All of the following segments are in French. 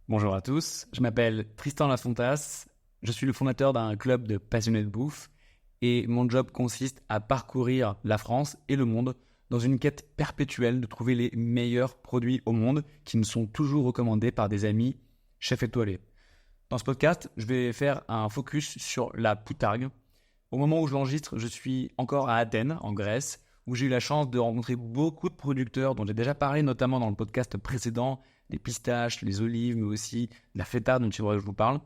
Bonjour à tous, je m'appelle Tristan Lafontas, je suis le fondateur d'un club de passionnés de bouffe et mon job consiste à parcourir la France et le monde dans une quête perpétuelle de trouver les meilleurs produits au monde qui me sont toujours recommandés par des amis chefs étoilés. Dans ce podcast, je vais faire un focus sur la poutargue. Au moment où je l'enregistre, je suis encore à Athènes, en Grèce, où j'ai eu la chance de rencontrer beaucoup de producteurs dont j'ai déjà parlé, notamment dans le podcast précédent, les pistaches, les olives, mais aussi la feta dont je vous parle.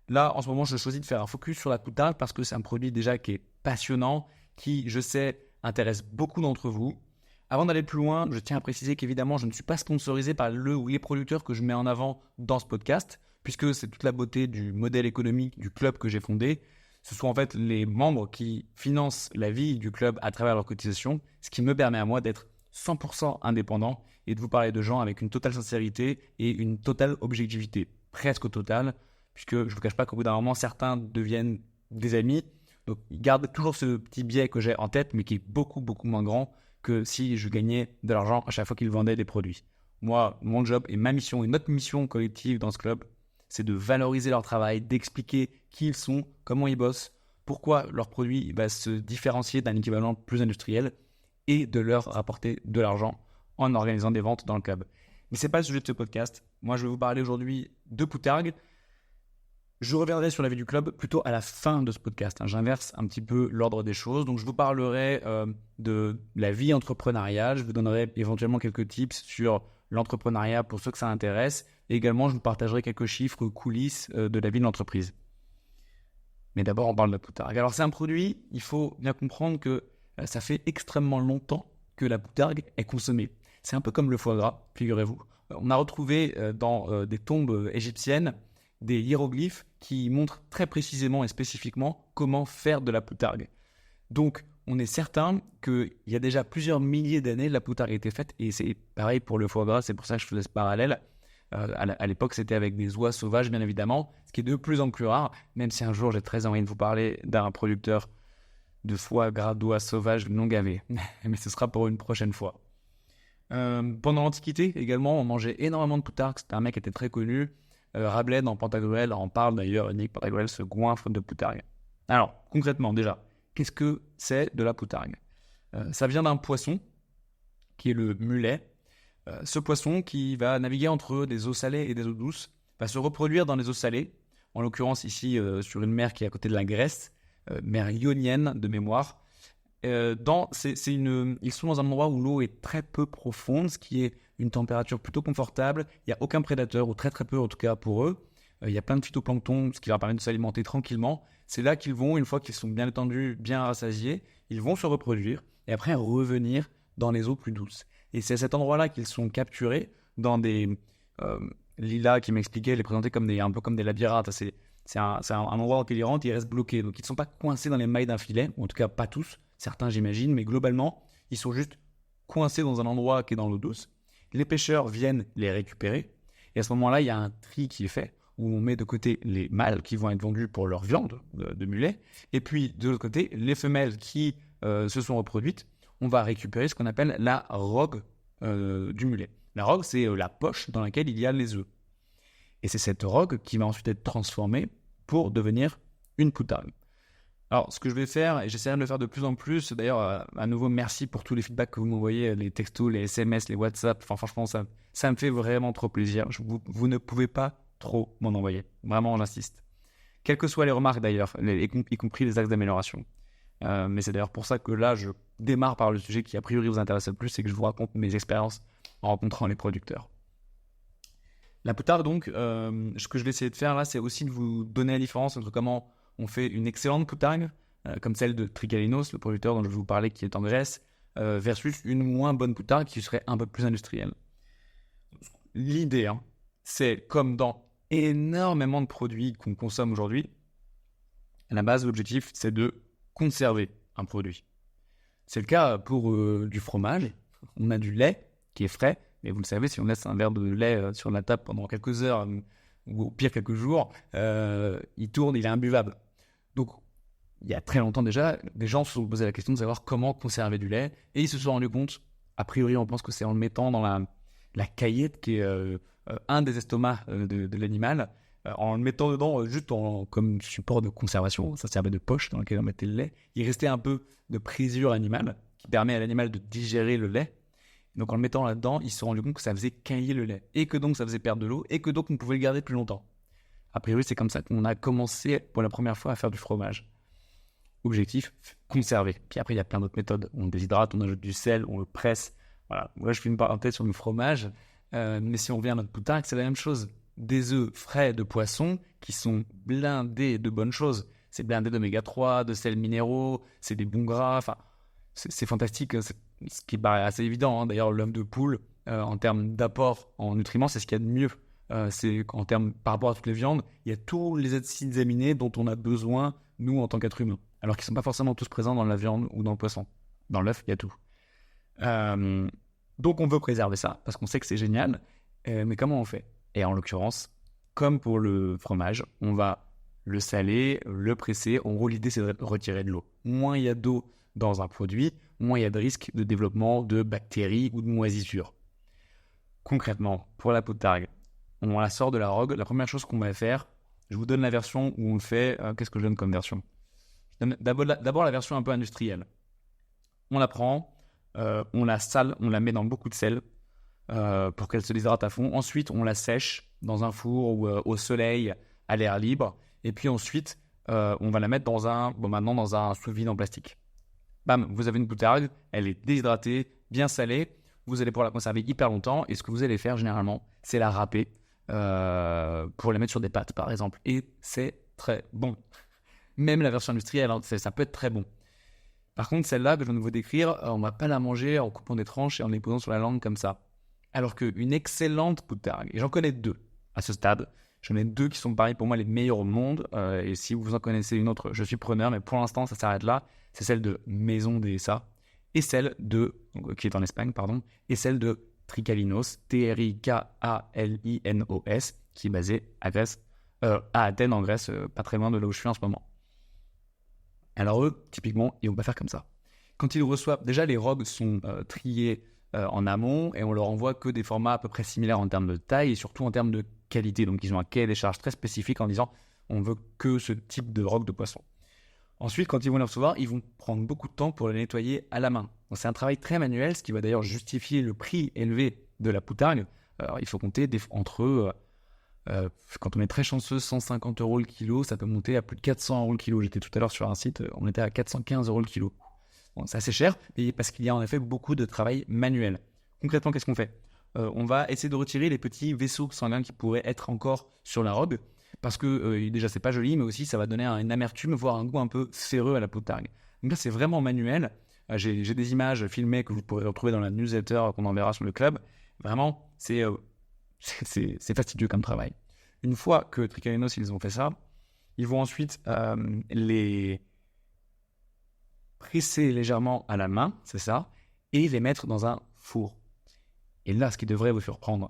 Là, en ce moment, je choisis de faire un focus sur la poutargue parce que c'est un produit déjà qui est passionnant, qui, je sais, intéresse beaucoup d'entre vous. Avant d'aller plus loin, je tiens à préciser qu'évidemment, je ne suis pas sponsorisé par le ou les producteurs que je mets en avant dans ce podcast, puisque c'est toute la beauté du modèle économique du club que j'ai fondé. Ce sont en fait les membres qui financent la vie du club à travers leurs cotisations, ce qui me permet à moi d'être 100% indépendant et de vous parler de gens avec une totale sincérité et une totale objectivité, presque totale, puisque je ne vous cache pas qu'au bout d'un moment, certains deviennent des amis. Donc, ils gardent toujours ce petit biais que j'ai en tête, mais qui est beaucoup, beaucoup moins grand que si je gagnais de l'argent à chaque fois qu'ils vendaient des produits. Moi, mon job et ma mission et notre mission collective dans ce club, c'est de valoriser leur travail, d'expliquer qui ils sont, comment ils bossent, pourquoi leur produit va se différencier d'un équivalent plus industriel et de leur rapporter de l'argent en organisant des ventes dans le club. Mais ce n'est pas le sujet de ce podcast. Moi, je vais vous parler aujourd'hui de poutargue. Je reviendrai sur la vie du club plutôt à la fin de ce podcast. J'inverse un petit peu l'ordre des choses. Donc, je vous parlerai de la vie entrepreneuriale. Je vous donnerai éventuellement quelques tips sur l'entrepreneuriat pour ceux que ça intéresse. Et également, je vous partagerai quelques chiffres coulisses de la vie de l'entreprise. Mais d'abord, on parle de la poutargue. Alors, c'est un produit, il faut bien comprendre que ça fait extrêmement longtemps que la poutargue est consommée. C'est un peu comme le foie gras, figurez-vous. On a retrouvé dans des tombes égyptiennes des hiéroglyphes qui montrent très précisément et spécifiquement comment faire de la poutargue. Donc, on est certain qu'il y a déjà plusieurs milliers d'années, la poutargue a été faite, et c'est pareil pour le foie gras, c'est pour ça que je faisais ce parallèle. À l'époque, c'était avec des oies sauvages, bien évidemment, ce qui est de plus en plus rare, même si un jour, j'ai très envie de vous parler d'un producteur de foie gras d'oies sauvages non gavées. Mais ce sera pour une prochaine fois. Pendant l'Antiquité, également, on mangeait énormément de poutargue. C'était un mec qui était très connu. Rabelais, dans Pantagruel, en parle d'ailleurs. Nick Pantagruel se goinfre de poutargue. Alors, concrètement, déjà, qu'est-ce que c'est de la poutargue ? Ça vient d'un poisson, qui est le mulet. Ce poisson qui va naviguer entre des eaux salées et des eaux douces, va se reproduire dans les eaux salées, en l'occurrence ici sur une mer qui est à côté de la Grèce, mer ionienne de mémoire. Ils sont dans un endroit où l'eau est très peu profonde, ce qui est une température plutôt confortable. Il n'y a aucun prédateur, ou très très peu en tout cas pour eux. Il y a plein de phytoplancton, ce qui leur permet de s'alimenter tranquillement. C'est là qu'ils vont, une fois qu'ils sont bien étendus, bien rassasiés, ils vont se reproduire et après revenir dans les eaux plus douces. Et c'est à cet endroit-là qu'ils sont capturés dans des... Lila qui m'expliquait, les présenter comme un peu comme des labyrinthes. C'est un endroit dans lequel ils rentrent et ils restent bloqués. Donc ils ne sont pas coincés dans les mailles d'un filet, ou en tout cas pas tous, certains j'imagine, mais globalement, ils sont juste coincés dans un endroit qui est dans l'eau douce. Les pêcheurs viennent les récupérer. Et à ce moment-là, il y a un tri qui est fait, où on met de côté les mâles qui vont être vendus pour leur viande de mulet. Et puis de l'autre côté, les femelles qui se sont reproduites, on va récupérer ce qu'on appelle la rogue du mulet. La rogue, c'est la poche dans laquelle il y a les œufs. Et c'est cette rogue qui va ensuite être transformée pour devenir une poutargue. Alors, ce que je vais faire, et j'essaierai de le faire de plus en plus, d'ailleurs, à nouveau, merci pour tous les feedbacks que vous m'envoyez, les textos, les SMS, les WhatsApp, enfin franchement, ça me fait vraiment trop plaisir. Vous ne pouvez pas trop m'en envoyer. Vraiment, j'insiste. Quelles que soient les remarques d'ailleurs, y compris les axes d'amélioration. Mais c'est d'ailleurs pour ça que là, je démarre par le sujet qui a priori vous intéresse le plus, c'est que je vous raconte mes expériences en rencontrant les producteurs. La poutargue, donc, ce que je vais essayer de faire là, c'est aussi de vous donner la différence entre comment on fait une excellente poutargue, comme celle de Trigalinos, le producteur dont je vais vous parler qui est en Grèce, versus une moins bonne poutargue qui serait un peu plus industrielle. L'idée, c'est comme dans énormément de produits qu'on consomme aujourd'hui, à la base, l'objectif, c'est de conserver un produit. C'est le cas pour du fromage. On a du lait qui est frais, mais vous le savez, si on laisse un verre de lait sur la table pendant quelques heures, ou au pire quelques jours, il tourne, il est imbuvable. Donc, il y a très longtemps déjà, des gens se sont posé la question de savoir comment conserver du lait, et ils se sont rendus compte, a priori on pense que c'est en le mettant dans la caillette qui est un des estomacs de l'animal, en le mettant dedans juste comme support de conservation. Ça servait de poche dans laquelle on mettait le lait. Il restait un peu de présure animale qui permet à l'animal de digérer le lait. Donc en le mettant là-dedans, ils se sont rendus compte que ça faisait cailler le lait et que donc ça faisait perdre de l'eau et que donc on pouvait le garder plus longtemps. A priori, c'est comme ça qu'on a commencé pour la première fois à faire du fromage. Objectif, conserver. Puis après, il y a plein d'autres méthodes. On déshydrate, on ajoute du sel, on le presse. Voilà. Moi, je fais une parenthèse sur le fromage. Mais si on revient à notre poutargue, c'est la même chose. Des œufs frais de poisson qui sont blindés de bonnes choses. C'est blindé d'oméga 3, de sels minéraux, c'est des bons gras. Enfin, c'est fantastique. C'est ce qui paraît assez évident. Hein. D'ailleurs, l'œuf de poule, en termes d'apport en nutriments, c'est ce qu'il y a de mieux. C'est en termes, par rapport à toutes les viandes, il y a tous les acides aminés dont on a besoin, nous, en tant qu'êtres humains. Alors qu'ils ne sont pas forcément tous présents dans la viande ou dans le poisson. Dans l'œuf, il y a tout. Donc on veut préserver ça, parce qu'on sait que c'est génial. Mais comment on fait ? Et en l'occurrence, comme pour le fromage, on va le saler, le presser. En gros, l'idée, c'est de retirer de l'eau. Moins il y a d'eau dans un produit, moins il y a de risque de développement de bactéries ou de moisissures. Concrètement, pour la poutargue, on la sort de la rogue. La première chose qu'on va faire, je vous donne la version où on le fait. Qu'est-ce que je donne comme version ? Je donne d'abord la version un peu industrielle. On la prend, on la sale, on la met dans beaucoup de sel pour qu'elle se déshydrate à fond. Ensuite, on la sèche dans un four ou au soleil, à l'air libre. Et puis ensuite, on va la mettre dans un sous-vide en plastique. Bam, vous avez une poutargue, elle est déshydratée, bien salée. Vous allez pouvoir la conserver hyper longtemps. Et ce que vous allez faire généralement, c'est la râper pour la mettre sur des pâtes, par exemple. Et c'est très bon. Même la version industrielle, hein, ça peut être très bon. Par contre, celle-là que je viens de vous décrire, on ne va pas la manger en coupant des tranches et en les posant sur la langue comme ça. Alors qu'une excellente poutargue, et j'en connais 2 à ce stade, j'en ai 2 qui sont pareil pour moi les meilleurs au monde, et si vous en connaissez une autre, je suis preneur, mais pour l'instant ça s'arrête là, c'est celle de Maison Dehesa, et celle qui est en Espagne, et celle de Trikalinos, Trikalinos, qui est basée à Athènes en Grèce, pas très loin de là où je suis en ce moment. Alors eux, typiquement, ils vont pas faire comme ça. Quand ils reçoivent, déjà les rogues sont triées en amont et on leur envoie que des formats à peu près similaires en termes de taille et surtout en termes de qualité. Donc ils ont un cahier des charges très spécifique en disant on veut que ce type de rogue de poisson. Ensuite, quand ils vont les recevoir, ils vont prendre beaucoup de temps pour les nettoyer à la main. Donc c'est un travail très manuel, ce qui va d'ailleurs justifier le prix élevé de la poutargue. Alors il faut compter entre quand on est très chanceux, 150 € le kilo, ça peut monter à plus de 400 € le kilo. J'étais tout à l'heure sur un site, on était à 415 € le kilo. Bon, c'est assez cher, parce qu'il y a en effet beaucoup de travail manuel. Concrètement, qu'est-ce qu'on fait ? On va essayer de retirer les petits vaisseaux sanguins qui pourraient être encore sur la robe, parce que déjà c'est pas joli, mais aussi ça va donner une amertume, voire un goût un peu ferreux à la poutargue. Donc là c'est vraiment manuel. J'ai des images filmées que vous pourrez retrouver dans la newsletter qu'on enverra sur le club. Vraiment, c'est fastidieux comme travail. Une fois que Trikalinos ils ont fait ça, ils vont ensuite les presser légèrement à la main, c'est ça, et les mettre dans un four. Et là, ce qui devrait vous surprendre,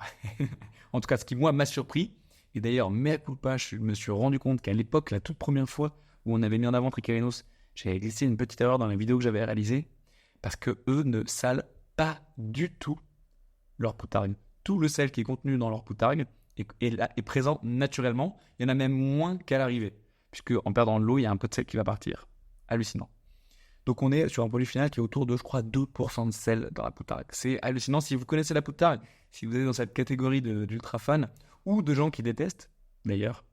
en tout cas ce qui moi m'a surpris, et d'ailleurs mea culpa, je me suis rendu compte qu'à l'époque, la toute première fois où on avait mis en avant Trikalinos, j'avais glissé une petite erreur dans la vidéo que j'avais réalisée, parce que eux ne salent pas du tout leur poutargue. Tout le sel qui est contenu dans leur poutargue est présent naturellement. Il y en a même moins qu'à l'arrivée, puisque en perdant de l'eau, il y a un peu de sel qui va partir. Hallucinant. Donc on est sur un produit final qui est autour de, je crois, 2% de sel dans la poutargue. C'est hallucinant. Si vous connaissez la poutargue, si vous êtes dans cette catégorie d'ultra fans ou de gens qui détestent, d'ailleurs,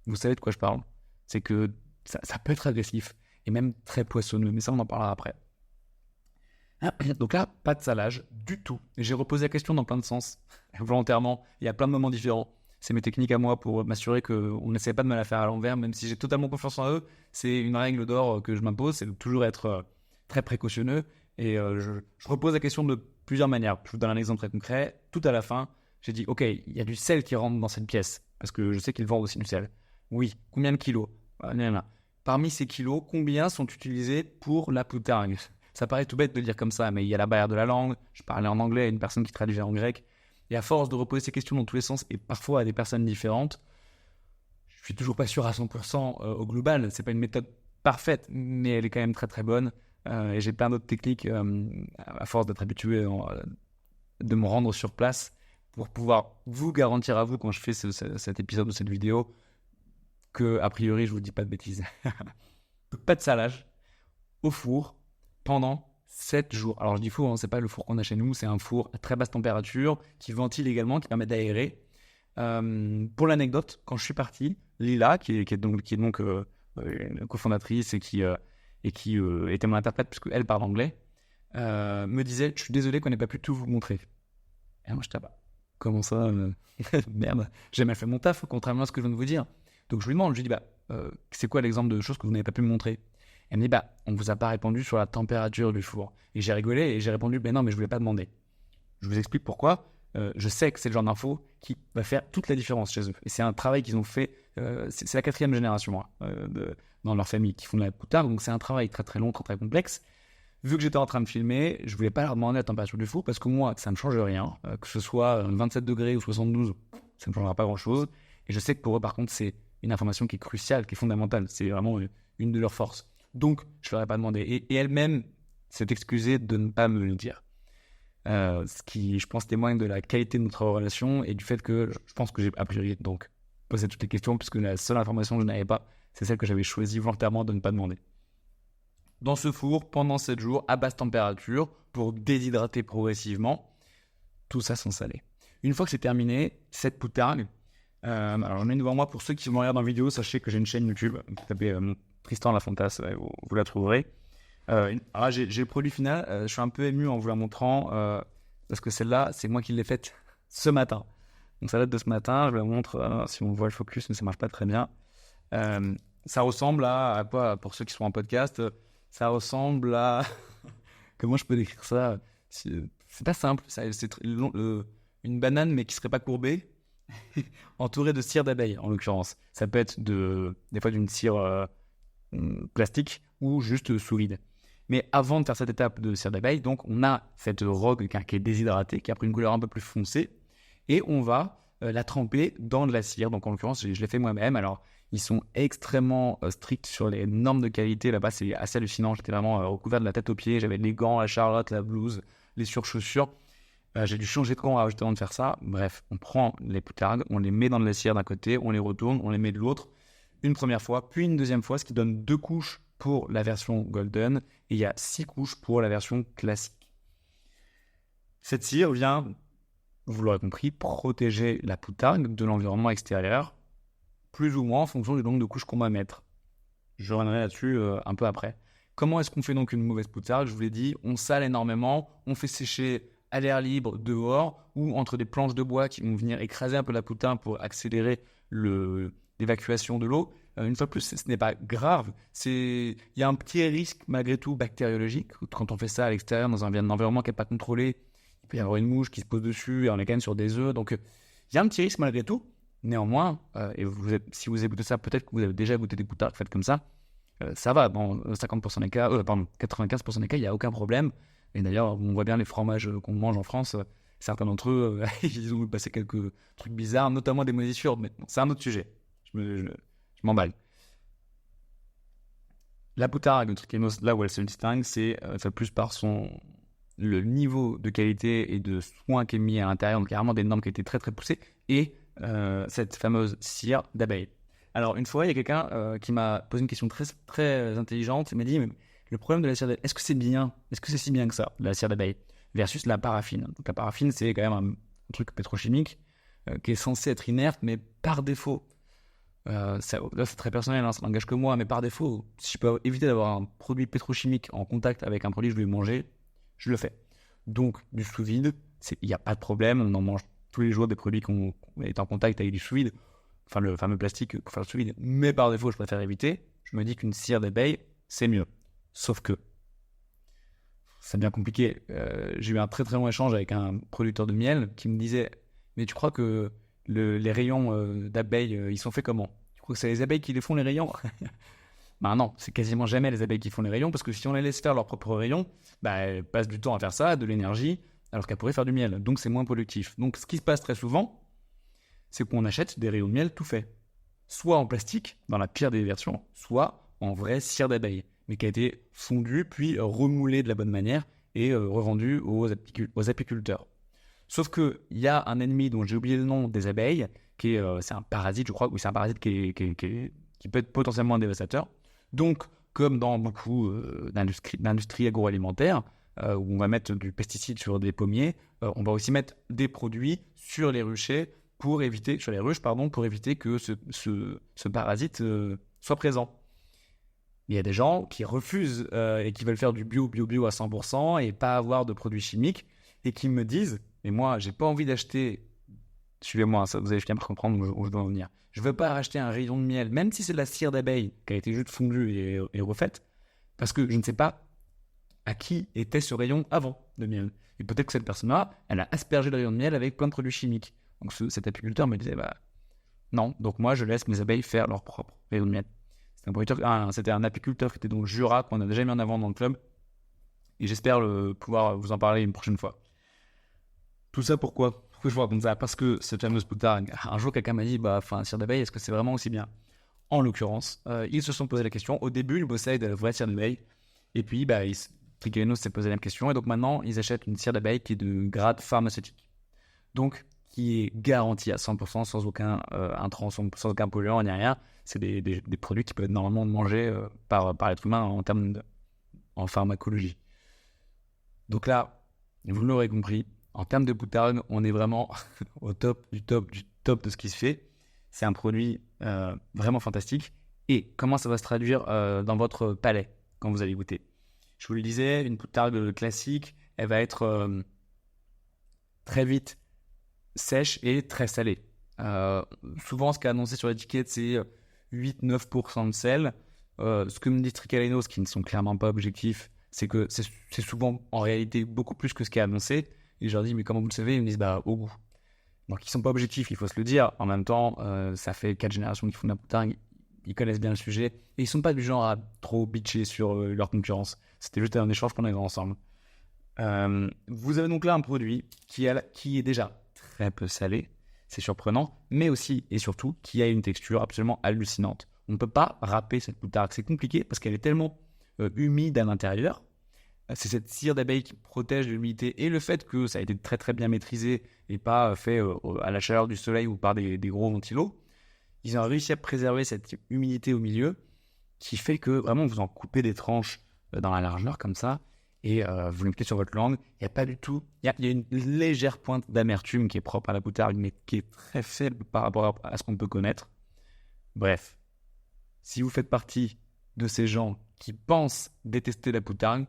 vous savez de quoi je parle. C'est que ça peut être agressif et même très poissonneux, mais ça on en parlera après. Donc là, pas de salage du tout. J'ai reposé la question dans plein de sens, volontairement. Il y a plein de moments différents. C'est mes techniques à moi pour m'assurer qu'on n'essaie pas de me la faire à l'envers, même si j'ai totalement confiance en eux. C'est une règle d'or que je m'impose, c'est de toujours être très précautionneux. Et je repose la question de plusieurs manières. Je vous donne un exemple très concret. Tout à la fin, j'ai dit, ok, il y a du sel qui rentre dans cette pièce, parce que je sais qu'ils vendent aussi du sel. Oui, combien de kilos ? Parmi ces kilos, combien sont utilisés pour la poutargue ? Ça paraît tout bête de le dire comme ça, mais il y a la barrière de la langue. Je parlais en anglais à une personne qui traduisait en grec. Et à force de reposer ces questions dans tous les sens, et parfois à des personnes différentes, je suis toujours pas sûr à 100% au global. C'est pas une méthode parfaite, mais elle est quand même très très bonne. Et j'ai plein d'autres techniques à force d'être habitué de me rendre sur place pour pouvoir vous garantir à vous, quand je fais cet épisode de cette vidéo, que, a priori, je vous dis pas de bêtises. Pas de salage au four pendant 7 jours. Alors je dis four, hein, c'est pas le four qu'on a chez nous, c'est un four à très basse température qui ventile également, qui permet d'aérer. Pour l'anecdote, quand je suis parti, Lila, qui est donc une cofondatrice et qui était mon interprète puisqu'elle parle anglais, me disait: je suis désolé qu'on n'ait pas pu tout vous montrer. Et moi je dis: comment ça merde, j'ai mal fait mon taf, contrairement à ce que je viens de vous dire. Donc je lui demande, je lui dis: c'est quoi l'exemple de choses que vous n'avez pas pu me montrer? Elle me dit: on vous a pas répondu sur la température du four. Et j'ai rigolé et j'ai répondu: non, mais je voulais pas demander. Je vous explique pourquoi. Je sais que c'est le genre d'info qui va faire toute la différence chez eux. Et c'est un travail qu'ils ont fait, c'est la 4e génération dans leur famille qui font de la poutarde, donc c'est un travail très très long, très très complexe. Vu que j'étais en train de filmer, je voulais pas leur demander la température du four parce que moi, ça ne change rien, que ce soit 27 degrés ou 72, ça ne changera pas grand chose. Et je sais que pour eux, par contre, c'est une information qui est cruciale, qui est fondamentale, c'est vraiment une de leurs forces. Donc, je leur ai pas demandé. Et elle-même s'est excusée de ne pas me le dire. Ce qui, je pense, témoigne de la qualité de notre relation et du fait que je pense que j'ai a priori donc posé toutes les questions, puisque la seule information que je n'avais pas, c'est celle que j'avais choisi volontairement de ne pas demander. Dans ce four, pendant 7 jours, à basse température, pour déshydrater progressivement, tout ça sans saler. Une fois que c'est terminé, cette poutargue, alors j'en ai une devant moi. Pour ceux qui me regardent en vidéo, sachez que j'ai une chaîne YouTube, vous tapez Tristan Lafontasse, vous la trouverez. Alors j'ai le produit final, je suis un peu ému en vous la montrant, parce que celle-là, c'est moi qui l'ai faite ce matin. Donc ça date de ce matin, je vous la montre, si on voit le focus, mais ça marche pas très bien. Ça ressemble à quoi, pour ceux qui sont en podcast, ça ressemble à... Comment je peux décrire ça? C'est pas simple, c'est une banane mais qui serait pas courbée, entourée de cire d'abeille en l'occurrence. Ça peut être des fois d'une cire plastique ou juste sous vide. Mais avant de faire cette étape de cire d'abeille, donc on a cette rogue qui est déshydratée, qui a pris une couleur un peu plus foncée, et on va la tremper dans de la cire. Donc en l'occurrence, je l'ai fait moi-même. Alors ils sont extrêmement stricts sur les normes de qualité. Là-bas, c'est assez hallucinant. J'étais vraiment recouvert de la tête aux pieds. J'avais les gants, la charlotte, la blouse, les surchaussures. J'ai dû changer de camp avant de faire ça. Bref, on prend les poutargues, on les met dans de la cire d'un côté, on les retourne, on les met de l'autre. Une première fois, puis une deuxième fois, ce qui donne 2 couches pour la version golden, et il y a 6 couches pour la version classique. Cette cire vient, vous l'aurez compris, protéger la poutargue de l'environnement extérieur, plus ou moins en fonction du nombre de couches qu'on va mettre. Je reviendrai là-dessus un peu après. Comment est-ce qu'on fait donc une mauvaise poutargue? Je vous l'ai dit, on sale énormément, on fait sécher à l'air libre dehors ou entre des planches de bois qui vont venir écraser un peu la poutargue pour accélérer l'évacuation de l'eau. Une fois de plus, ce n'est pas grave. Il y a un petit risque malgré tout bactériologique. Quand on fait ça à l'extérieur dans un environnement qui n'est pas contrôlé, il peut y avoir une mouche qui se pose dessus et on est quand même sur des œufs. Donc il y a un petit risque malgré tout. Néanmoins, si vous écoutez ça, peut-être que vous avez déjà goûté des poutargues faites comme ça. Ça va, dans 50% des cas, 95% des cas, il n'y a aucun problème. Et d'ailleurs, on voit bien les fromages qu'on mange en France. Certains d'entre eux, ils ont passé quelques trucs bizarres, notamment des moisissures. Mais bon, c'est un autre sujet. Je m'emballe. La poutargue, le truc là où elle se distingue, c'est plus par le niveau de qualité et de soin qui est mis à l'intérieur. Donc, il y a vraiment des normes qui étaient très très poussées. Et cette fameuse cire d'abeille. Alors, une fois, il y a quelqu'un qui m'a posé une question très, très intelligente. Il m'a dit: mais le problème de la cire d'abeille, est-ce que c'est si bien que ça, la cire d'abeille, versus la paraffine? Donc, la paraffine, c'est quand même un truc pétrochimique qui est censé être inerte, mais par défaut. Là, c'est très personnel, ça n'engage que moi, mais par défaut, si je peux éviter d'avoir un produit pétrochimique en contact avec un produit que je vais manger, je le fais. Donc, du sous-vide, il n'y a pas de problème. On en mange tous les jours des produits qu'on est en contact avec du sous-vide, enfin le fameux plastique pour faire le sous-vide, mais par défaut, je préfère éviter. Je me dis qu'une cire d'abeille, c'est mieux. Sauf que, ça devient compliqué. J'ai eu un très très long échange avec un producteur de miel qui me disait: mais tu crois que les rayons d'abeilles, ils sont faits comment? Tu crois que c'est les abeilles qui les font, les rayons? Ben non, c'est quasiment jamais les abeilles qui font les rayons, parce que si on les laisse faire leurs propres rayons, elles passent du temps à faire ça, de l'énergie, alors qu'elles pourraient faire du miel. Donc c'est moins productif. Donc ce qui se passe très souvent, c'est qu'on achète des rayons de miel tout faits. Soit en plastique, dans la pire des versions, soit en vraie cire d'abeille, mais qui a été fondue puis remoulée de la bonne manière et revendue aux apiculteurs. Sauf qu'il y a un ennemi dont j'ai oublié le nom des abeilles, c'est un parasite, je crois, ou c'est un parasite qui peut être potentiellement dévastateur. Donc, comme dans beaucoup d'industries agroalimentaires, où on va mettre du pesticide sur des pommiers, on va aussi mettre des produits sur les ruchers sur les ruches, pour éviter que ce parasite soit présent. Il y a des gens qui refusent et qui veulent faire du bio à 100% et pas avoir de produits chimiques et qui me disent, mais moi, j'ai pas envie d'acheter, suivez-moi, ça, vous allez finir par comprendre où je dois en venir. Je veux pas racheter un rayon de miel, même si c'est de la cire d'abeille qui a été juste fondue et refaite, parce que je ne sais pas à qui était ce rayon avant de miel. Et peut-être que cette personne-là, elle a aspergé le rayon de miel avec plein de produits chimiques. Donc cet apiculteur me disait, non, donc moi je laisse mes abeilles faire leur propre rayon de miel. C'était un apiculteur qui était dans le Jura, qu'on a déjà mis en avant dans le club. Et j'espère pouvoir vous en parler une prochaine fois. Tout ça pourquoi je vous raconte ça? Parce que cette fameuse poutargue, un jour quelqu'un m'a dit, un cire d'abeille, est-ce que c'est vraiment aussi bien? En l'occurrence, ils se sont posé la question. Au début, ils bossaient avec de la vraie cire d'abeille. Et puis, Trigano s'est posé la même question. Et donc maintenant, ils achètent une cire d'abeille qui est de grade pharmaceutique. Donc, qui est garantie à 100% sans aucun intrant, sans aucun polluant, ni rien. C'est des produits qui peuvent être normalement mangés par l'être humain en pharmacologie. Donc là, vous l'aurez compris, en termes de poutargue, on est vraiment au top du top de ce qui se fait. C'est un produit vraiment fantastique. Et comment ça va se traduire dans votre palais quand vous allez goûter? Je vous le disais, une poutargue classique, elle va être très vite sèche et très salée. Souvent, ce qui est annoncé sur l'étiquette, c'est 8-9% de sel. Ce que me dit Tricalenos, qui ne sont clairement pas objectifs, c'est que c'est souvent en réalité beaucoup plus que ce qui est annoncé. Et je leur dis, mais comment vous le savez? Ils me disent, au goût. Donc ils ne sont pas objectifs, il faut se le dire. En même temps, ça fait 4 générations qu'ils font de la poutargue, ils connaissent bien le sujet. Et ils ne sont pas du genre à trop bitcher sur leur concurrence. C'était juste un échange qu'on avait ensemble. Vous avez donc là un produit qui est déjà très peu salé, c'est surprenant, mais aussi et surtout qui a une texture absolument hallucinante. On ne peut pas râper cette poutargue, c'est compliqué parce qu'elle est tellement humide à l'intérieur. C'est cette cire d'abeille qui protège de l'humidité et le fait que ça a été très très bien maîtrisé et pas fait à la chaleur du soleil ou par des gros ventilos. Ils ont réussi à préserver cette humidité au milieu qui fait que vraiment vous en coupez des tranches dans la largeur comme ça et vous le mettez sur votre langue. Il n'y a pas du tout, il y a une légère pointe d'amertume qui est propre à la poutargue mais qui est très faible par rapport à ce qu'on peut connaître. Bref, si vous faites partie de ces gens qui pensent détester la poutargue,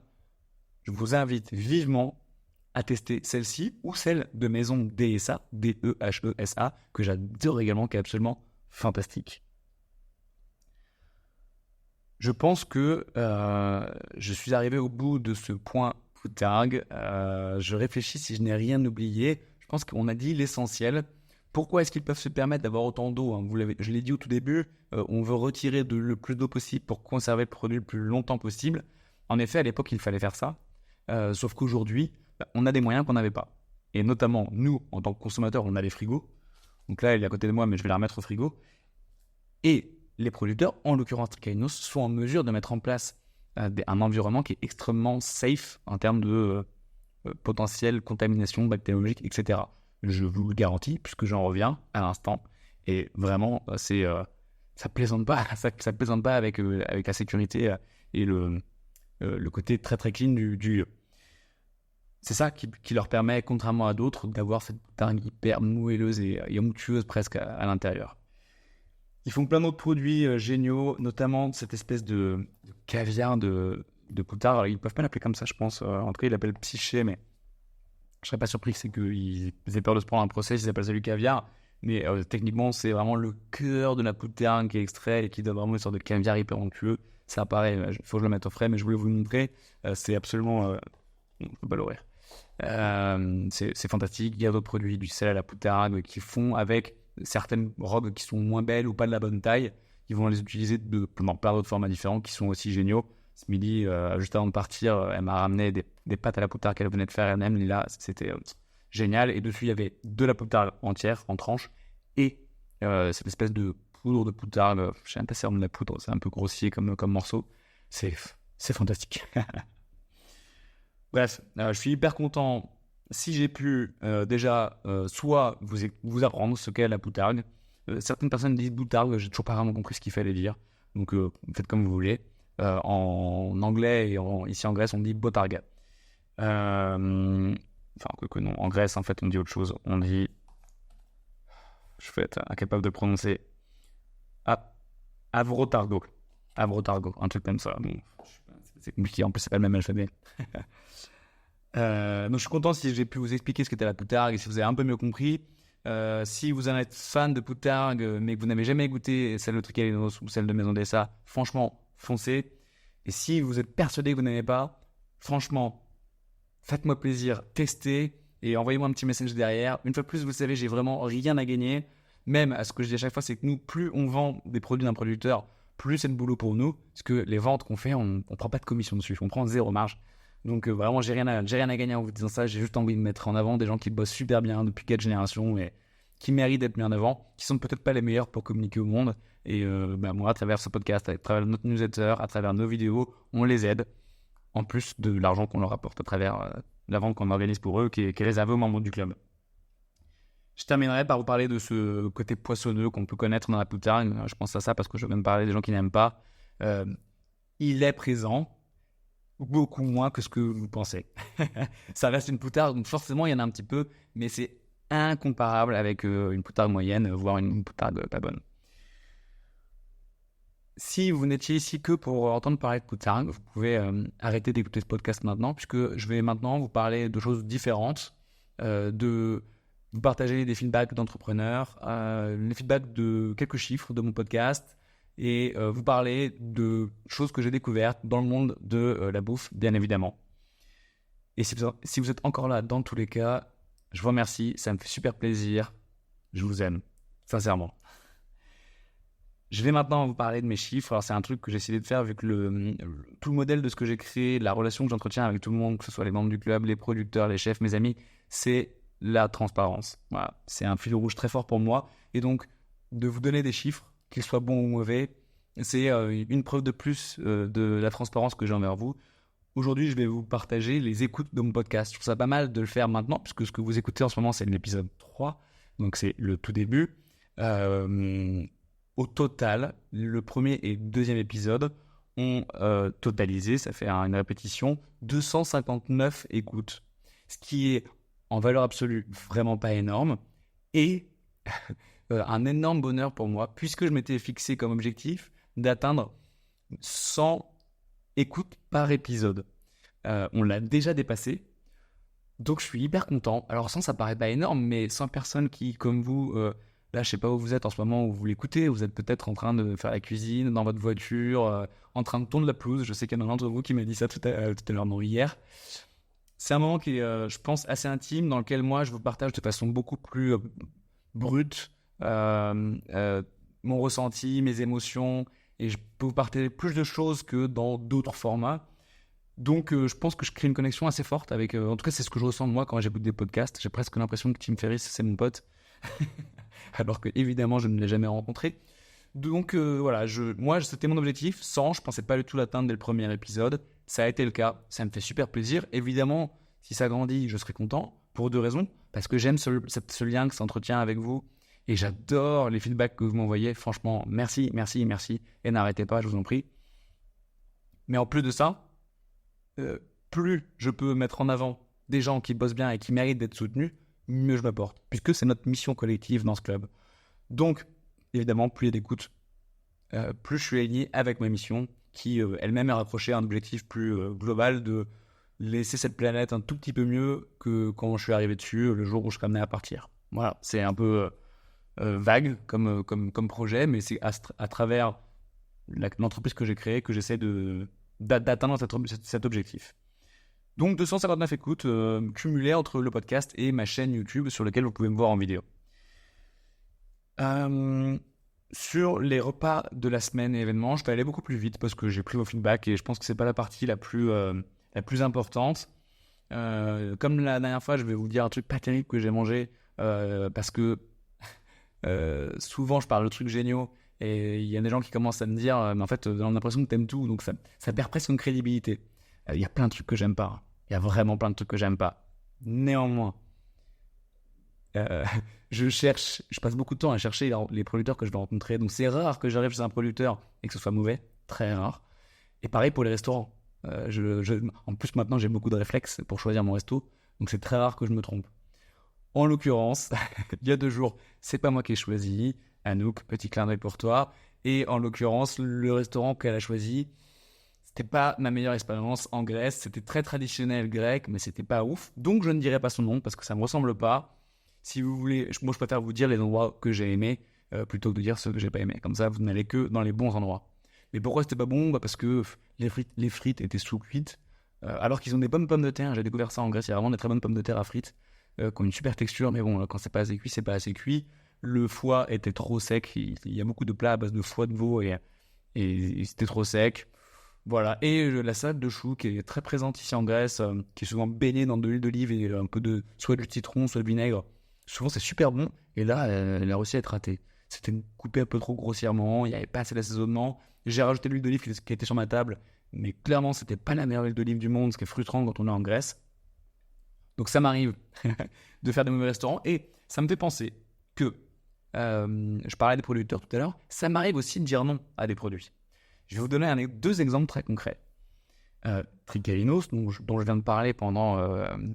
je vous invite vivement à tester celle-ci ou celle de maison DSA, D-E-H-E-S-A, que j'adore également, qui est absolument fantastique. Je pense que je suis arrivé au bout de ce point poutargue. Je réfléchis si je n'ai rien oublié. Je pense qu'on a dit l'essentiel. Pourquoi est-ce qu'ils peuvent se permettre d'avoir autant d'eau, hein? Je l'ai dit au tout début, on veut retirer le plus d'eau possible pour conserver le produit le plus longtemps possible. En effet, à l'époque, il fallait faire ça. Sauf qu'aujourd'hui, on a des moyens qu'on n'avait pas. Et notamment, nous, en tant que consommateurs, on a les frigos. Donc là, elle est à côté de moi, mais je vais la remettre au frigo. Et les producteurs, en l'occurrence Tricalenos, sont en mesure de mettre en place un environnement qui est extrêmement safe en termes de potentielle contamination bactériologique, etc. Je vous le garantis, puisque j'en reviens à l'instant. Et vraiment, ça plaisante pas, ça plaisante pas avec la sécurité et le côté très très clean du lieu. C'est ça qui leur permet, contrairement à d'autres, d'avoir cette poutargue hyper moelleuse et onctueuse presque à l'intérieur. Ils font plein d'autres produits géniaux, notamment cette espèce de caviar de poutargue. Alors, ils ne peuvent pas l'appeler comme ça, je pense. En tout cas, ils l'appellent psyché, mais je ne serais pas surpris que c'est qu'ils aient peur de se prendre un procès s'ils appellent ça du caviar. Mais techniquement, c'est vraiment le cœur de la poutargue qui est extrait et qui donne vraiment une sorte de caviar hyper onctueux. Ça apparaît, il faut que je le mette au frais, mais je voulais vous le montrer. C'est absolument... on ne peut pas l'ouvrir. C'est fantastique. Il y a d'autres produits, du sel à la poutargue, qui font avec certaines robes qui sont moins belles ou pas de la bonne taille. Ils vont les utiliser dans plein d'autres formats différents qui sont aussi géniaux. Ce midi, juste avant de partir, elle m'a ramené des pâtes à la poutargue qu'elle venait de faire elle-même. Et là, c'était génial. Et dessus, il y avait de la poutargue entière, en tranches, et cette espèce de poudre de poutargue. Je ne sais même pas si c'est de la poudre, c'est un peu grossier comme morceau. C'est fantastique. Bref, je suis hyper content si j'ai pu déjà soit vous apprendre ce qu'est la poutargue. Certaines personnes disent boutargue, j'ai toujours pas vraiment compris ce qu'il fallait dire. Donc faites comme vous voulez. En anglais et ici en Grèce, on dit botarga. Enfin, que non, en Grèce, en fait, on dit autre chose. On dit. Je vais être incapable de prononcer. Avrotargo. Avrotargo, un truc comme ça. Bon, c'est compliqué, en plus, c'est pas le même alphabet. Donc, je suis content si j'ai pu vous expliquer ce qu'était la poutargue et si vous avez un peu mieux compris. Si vous en êtes fan de poutargue, mais que vous n'avez jamais goûté celle de Tricalinos ou celle de Maison Dessa, franchement, foncez. Et si vous êtes persuadé que vous n'aimez pas, franchement, faites-moi plaisir, testez et envoyez-moi un petit message derrière. Une fois de plus, vous savez, j'ai vraiment rien à gagner. Même à ce que je dis à chaque fois, c'est que nous, plus on vend des produits d'un producteur, plus c'est de boulot pour nous. Parce que les ventes qu'on fait, on ne prend pas de commission dessus, on prend zéro marge. Donc vraiment, j'ai rien à gagner en vous disant ça. J'ai juste envie de mettre en avant des gens qui bossent super bien depuis 4 générations et qui méritent d'être mis en avant, qui sont peut-être pas les meilleurs pour communiquer au monde. Et moi, à travers ce podcast, à travers notre newsletter, à travers nos vidéos, on les aide. En plus de l'argent qu'on leur apporte à travers la vente qu'on organise pour eux, qui est réservée aux membres du club. Je terminerai par vous parler de ce côté poissonneux qu'on peut connaître dans la poutargue. Je pense à ça parce que je viens de parler des gens qui n'aiment pas. Il est présent, beaucoup moins que ce que vous pensez. Ça reste une poutargue, donc forcément il y en a un petit peu, mais c'est incomparable avec une poutargue moyenne, voire une poutargue pas bonne. Si vous n'étiez ici que pour entendre parler de poutargue, vous pouvez arrêter d'écouter ce podcast maintenant, puisque je vais maintenant vous parler de choses différentes, de vous partager des feedbacks d'entrepreneurs, les feedbacks de quelques chiffres de mon podcast, et vous parler de choses que j'ai découvertes dans le monde de la bouffe, bien évidemment. Et si vous êtes encore là, dans tous les cas, je vous remercie, ça me fait super plaisir, je vous aime, sincèrement. Je vais maintenant vous parler de mes chiffres. Alors, c'est un truc que j'ai essayé de faire vu que tout le modèle de ce que j'ai créé, la relation que j'entretiens avec tout le monde, que ce soit les membres du club, les producteurs, les chefs, mes amis, c'est la transparence. Voilà. C'est un fil rouge très fort pour moi. Et donc, de vous donner des chiffres, qu'ils soient bons ou mauvais, c'est une preuve de plus de la transparence que j'ai envers vous. Aujourd'hui, je vais vous partager les écoutes de mon podcast. Je trouve ça pas mal de le faire maintenant, puisque ce que vous écoutez en ce moment, c'est l'épisode 3. Donc, c'est le tout début. Au total, le premier et le deuxième épisode ont totalisé, ça fait une répétition, 259 écoutes. Ce qui est en valeur absolue vraiment pas énorme. Et un énorme bonheur pour moi, puisque je m'étais fixé comme objectif d'atteindre 100 écoutes par épisode. On l'a déjà dépassé. Donc je suis hyper content. Alors 100, ça paraît pas énorme, mais 100 personnes qui, comme vous... Là, je sais pas où vous êtes en ce moment où vous l'écoutez. Vous êtes peut-être en train de faire la cuisine, dans votre voiture, en train de tondre la pelouse. Je sais qu'il y en a un d'entre vous qui m'a dit ça tout à l'heure, non, hier. C'est un moment qui est, je pense, assez intime, dans lequel moi, je vous partage de façon beaucoup plus brute mon ressenti, mes émotions, et je peux vous partager plus de choses que dans d'autres formats. Donc, je pense que je crée une connexion assez forte avec... en tout cas, c'est ce que je ressens de moi quand j'écoute des podcasts. J'ai presque l'impression que Tim Ferriss, c'est mon pote. Alors que évidemment je ne l'ai jamais rencontré. Donc voilà, moi c'était mon objectif, 100, je pensais pas du tout l'atteindre dès le premier épisode, ça a été le cas, ça me fait super plaisir. Évidemment, si ça grandit, je serai content, pour 2 raisons, parce que j'aime ce lien que ça entretient avec vous, et j'adore les feedbacks que vous m'envoyez, franchement, merci, et n'arrêtez pas, je vous en prie. Mais en plus de ça, plus je peux mettre en avant des gens qui bossent bien et qui méritent d'être soutenus, mieux je me porte, puisque c'est notre mission collective dans ce club. Donc, évidemment, plus il y a d'écoute, plus je suis aligné avec ma mission, qui elle-même est raccrochée à un objectif plus global de laisser cette planète un tout petit peu mieux que quand je suis arrivé dessus, le jour où je serai amené à partir. Voilà, c'est un peu vague comme projet, mais c'est à travers l'entreprise que j'ai créée que j'essaie d'atteindre cet objectif. Donc 259 écoutes cumulées entre le podcast et ma chaîne YouTube sur laquelle vous pouvez me voir en vidéo. Sur les repas de la semaine et événements, je vais aller beaucoup plus vite parce que j'ai pris vos feedbacks et je pense que c'est pas la partie la plus importante. Comme la dernière fois, je vais vous dire un truc pas terrible que j'ai mangé parce que souvent je parle de trucs géniaux et il y a des gens qui commencent à me dire mais en fait on a l'impression que t'aimes tout, donc ça perd presque une crédibilité. Il y a plein de trucs que j'aime pas. Il y a vraiment plein de trucs que j'aime pas. Néanmoins, euh, je passe beaucoup de temps à chercher les producteurs que je vais rencontrer. Donc c'est rare que j'arrive chez un producteur et que ce soit mauvais, très rare. Et pareil pour les restaurants. En plus, maintenant, j'ai beaucoup de réflexes pour choisir mon resto. Donc c'est très rare que je me trompe. En l'occurrence, il y a 2 jours, c'est pas moi qui ai choisi. Anouk, petit clin d'œil pour toi. Et en l'occurrence, le restaurant qu'elle a choisi, c'était pas ma meilleure expérience en Grèce. C'était très traditionnel grec, mais c'était pas ouf. Donc je ne dirai pas son nom parce que ça me ressemble pas. Si vous voulez, moi je préfère vous dire les endroits que j'ai aimés plutôt que de dire ceux que j'ai pas aimés. Comme ça, vous n'allez que dans les bons endroits. Mais pourquoi c'était pas bon? Parce que les frites étaient sous-cuites. Alors qu'ils ont des bonnes pommes de terre. J'ai découvert ça en Grèce. Il y a vraiment des très bonnes pommes de terre à frites qui ont une super texture. Mais bon, quand c'est pas assez cuit, c'est pas assez cuit. Le foie était trop sec. Il y a beaucoup de plats à base de foie de veau et c'était trop sec. Voilà. Et la salade de choux qui est très présente ici en Grèce, qui est souvent baignée dans de l'huile d'olive et un peu de soit du citron, soit de vinaigre. Souvent, c'est super bon. Et là, elle a réussi à être ratée. C'était coupé un peu trop grossièrement. Il n'y avait pas assez d'assaisonnement. J'ai rajouté l'huile d'olive qui était sur ma table. Mais clairement, c'était pas la meilleure huile d'olive du monde, ce qui est frustrant quand on est en Grèce. Donc ça m'arrive de faire des mauvais restaurants. Et ça me fait penser que, je parlais des producteurs tout à l'heure, ça m'arrive aussi de dire non à des produits. Je vais vous donner 2 exemples très concrets. Trigalinos, dont je viens de parler pendant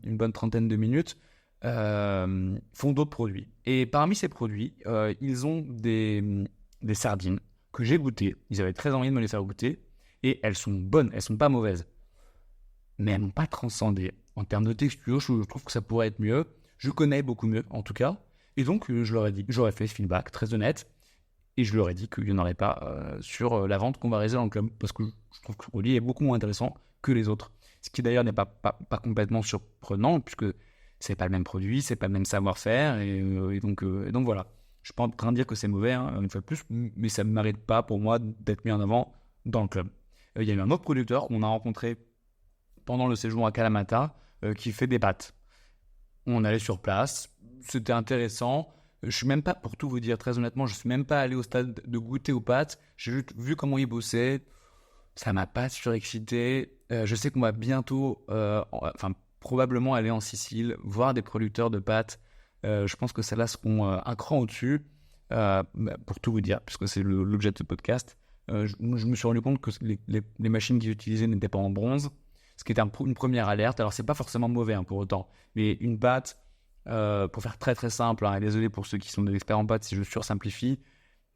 une bonne trentaine de minutes, font d'autres produits. Et parmi ces produits, ils ont des sardines que j'ai goûtées. Ils avaient très envie de me les faire goûter. Et elles sont bonnes, elles sont pas mauvaises. Mais elles m'ont pas transcendé. En termes de texture, je trouve que ça pourrait être mieux. Je connais beaucoup mieux, en tout cas. Et donc, je leur ai dit, j'aurais fait ce feedback, très honnête. Et je leur ai dit qu'il n'y en aurait pas sur la vente qu'on va réaliser dans le club. Parce que je trouve que le produit est beaucoup moins intéressant que les autres. Ce qui d'ailleurs n'est pas complètement surprenant, puisque c'est pas le même produit, c'est pas le même savoir-faire. Et donc voilà. Je suis pas en train de dire que c'est mauvais, hein, une fois de plus, mais ça ne mérite pas pour moi d'être mis en avant dans le club. Il y a eu un autre producteur qu'on a rencontré pendant le séjour à Kalamata qui fait des pâtes. On allait sur place, c'était intéressant. Je suis même pas, pour tout vous dire très honnêtement, je suis même pas allé au stade de goûter aux pâtes. J'ai juste vu comment ils bossaient. Ça m'a pas surexcité. Je sais qu'on va bientôt, probablement aller en Sicile, voir des producteurs de pâtes. Je pense que celles-là seront un cran au-dessus. Pour tout vous dire, puisque c'est l'objet de ce podcast. Je me suis rendu compte que les machines qu'ils utilisaient n'étaient pas en bronze, ce qui était une première alerte. Alors c'est pas forcément mauvais pour autant, mais une pâte, pour faire très très simple, et désolé pour ceux qui sont des experts en pâtes si je sursimplifie,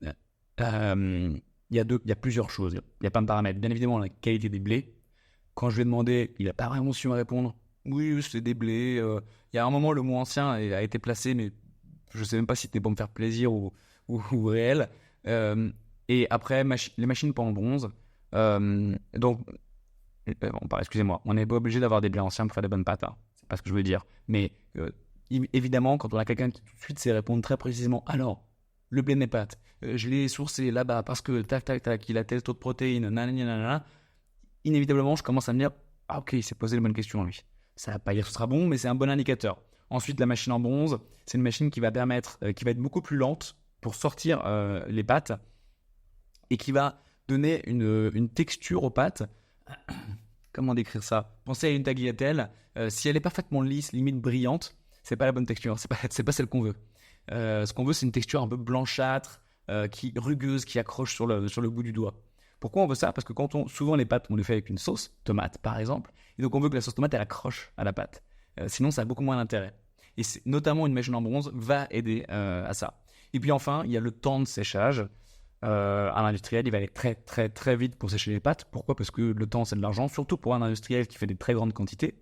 il y a plusieurs choses, il y a plein de paramètres. Bien évidemment la qualité des blés. Quand je lui ai demandé, il n'a pas vraiment su me répondre. Oui, c'est des blés. Il y a un moment, le mot ancien a été placé, mais je sais même pas si c'était pour me faire plaisir ou réel. Et après, les machines pas en bronze. Donc, excusez-moi, on n'est pas obligé d'avoir des blés anciens pour faire des bonnes pâtes. Hein. C'est pas ce que je veux dire. Mais évidemment, quand on a quelqu'un qui tout de suite sait répondre très précisément, alors, le blé de mes pâtes, je l'ai sourcé là-bas parce que tac, tac, tac, il a tel taux de protéines, nanana, inévitablement, je commence à me dire, ah ok, il s'est posé les bonnes questions lui. Ça va pas dire que ce sera bon, mais c'est un bon indicateur. Ensuite, la machine en bronze, c'est une machine qui va qui va être beaucoup plus lente pour sortir les pâtes et qui va donner une texture aux pâtes. Comment décrire ça? Pensez à une tagliatelle. Si elle est parfaitement lisse, limite brillante, c'est pas la bonne texture. C'est pas celle qu'on veut. Ce qu'on veut, c'est une texture un peu blanchâtre, rugueuse, qui accroche sur le bout du doigt. Pourquoi on veut ça? Parce que souvent les pâtes, on les fait avec une sauce tomate, par exemple, et donc on veut que la sauce tomate elle accroche à la pâte. Sinon, ça a beaucoup moins d'intérêt. Et notamment une machine en bronze va aider à ça. Et puis enfin, il y a le temps de séchage. Un industriel, il va aller très très très vite pour sécher les pâtes. Pourquoi? Parce que le temps, c'est de l'argent, surtout pour un industriel qui fait des très grandes quantités.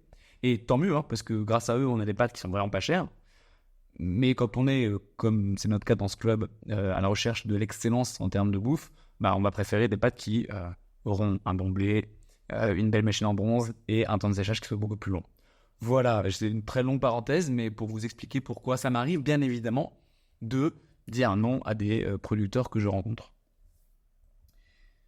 Et tant mieux, parce que grâce à eux, on a des pâtes qui sont vraiment pas chères. Mais quand on est, comme c'est notre cas dans ce club, à la recherche de l'excellence en termes de bouffe, on va préférer des pâtes qui auront un bon blé, une belle machine en bronze et un temps de séchage qui soit beaucoup plus long. Voilà, c'est une très longue parenthèse, mais pour vous expliquer pourquoi ça m'arrive, bien évidemment, de dire non à des producteurs que je rencontre.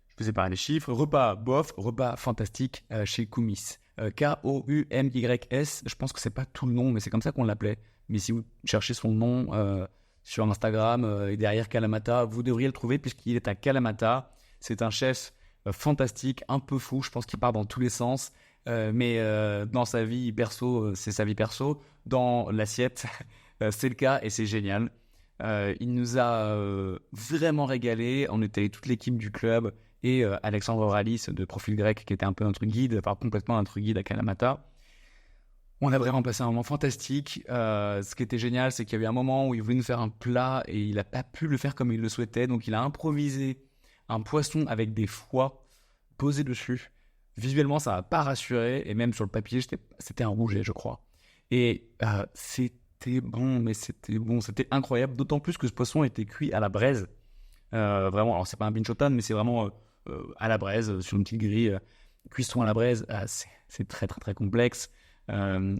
Je vous ai parlé des chiffres. Repas bof, repas fantastique chez Koumis. Koumys. Je pense que c'est pas tout le nom, mais c'est comme ça qu'on l'appelait. Mais si vous cherchez son nom sur Instagram et derrière Kalamata, vous devriez le trouver puisqu'il est à Kalamata. C'est un chef fantastique, un peu fou. Je pense qu'il part dans tous les sens. mais dans sa vie perso, c'est sa vie perso. Dans l'assiette, c'est le cas et c'est génial. Il nous a vraiment régalé. On était toute l'équipe du club et Alexandre Ralis de Profil Grec qui était un peu notre guide, enfin complètement notre guide à Kalamata. On a vraiment passé un moment fantastique. Ce qui était génial, c'est qu'il y avait un moment où il voulait nous faire un plat et il n'a pas pu le faire comme il le souhaitait. Donc il a improvisé un poisson avec des foies posés dessus. Visuellement, ça m'a pas rassuré. Et même sur le papier, c'était un rouget, je crois. Et c'était bon, mais c'était bon. C'était incroyable. D'autant plus que ce poisson était cuit à la braise. Vraiment, alors c'est pas un binchotan, mais c'est vraiment à la braise, sur une petite grille. Cuisson à la braise, c'est très très très complexe.